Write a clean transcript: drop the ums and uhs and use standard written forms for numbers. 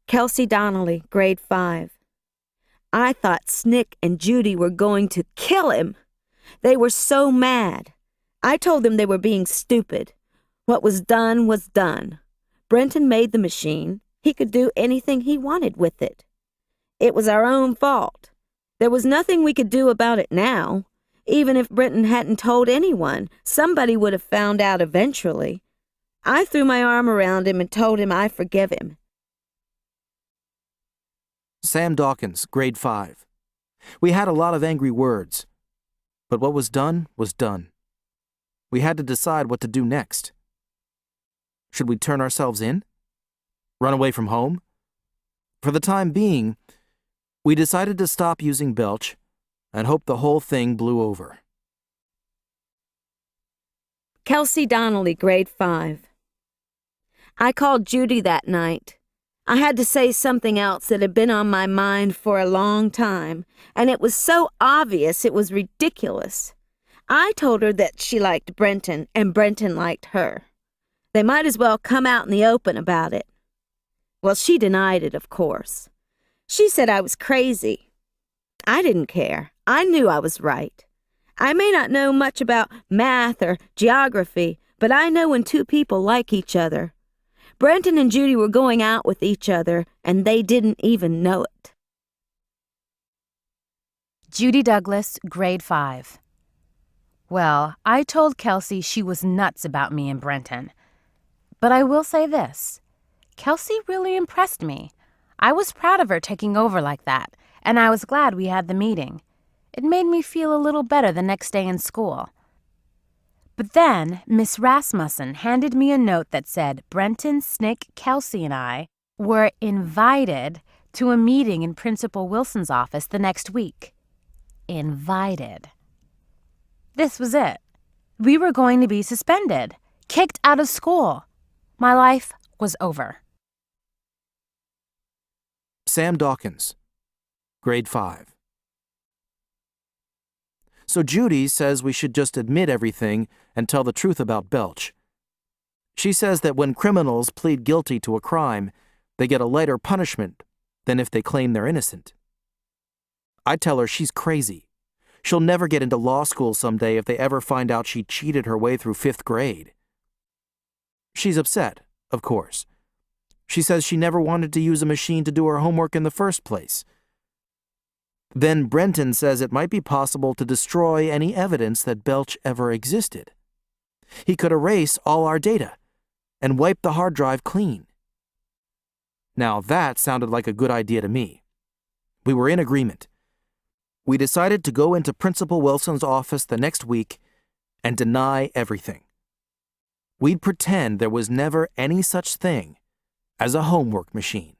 Kelsey Donnelly, grade 5. I thought Snick and Judy were going to kill him. They were so mad. I told them they were being stupid. What was done was done. Brenton made the machine. He could do anything he wanted with it. It was our own fault. There was nothing we could do about it now. Even if Brenton hadn't told anyone, somebody would have found out eventually. I threw my arm around him and told him I forgive him. Sam Dawkins, grade 5. We had a lot of angry words, but what was done was done. We had to decide what to do next. Should we turn ourselves in? Run away from home? For the time being, we decided to stop using Belch and hope the whole thing blew over. Kelsey Donnelly, grade 5. I called Judy that night. I had to say something else that had been on my mind for a long time, and it was so obvious it was ridiculous. I told her that she liked Brenton, and Brenton liked her. They might as well come out in the open about it. Well, she denied it, of course. She said I was crazy. I didn't care. I knew I was right. I may not know much about math or geography, but I know when two people like each other. Brenton and Judy were going out with each other, and they didn't even know it. Judy Douglas, grade 5. Well, I told Kelsey she was nuts about me and Brenton. But I will say this. Kelsey really impressed me. I was proud of her taking over like that, and I was glad we had the meeting. It made me feel a little better the next day in school. But then Miss Rasmussen handed me a note that said Brenton, Snick, Kelsey, and I were invited to a meeting in Principal Wilson's office the next week. Invited. This was it. We were going to be suspended, kicked out of school. My life was over. Sam Dawkins, grade 5. So Judy says we should just admit everything and tell the truth about Belch. She says that when criminals plead guilty to a crime, they get a lighter punishment than if they claim they're innocent. I tell her she's crazy. She'll never get into law school someday if they ever find out she cheated her way through 5th grade. She's upset, of course. She says she never wanted to use a machine to do her homework in the first place. Then Brenton says it might be possible to destroy any evidence that Belch ever existed. He could erase all our data and wipe the hard drive clean. Now that sounded like a good idea to me. We were in agreement. We decided to go into Principal Wilson's office the next week and deny everything. We'd pretend there was never any such thing as a homework machine.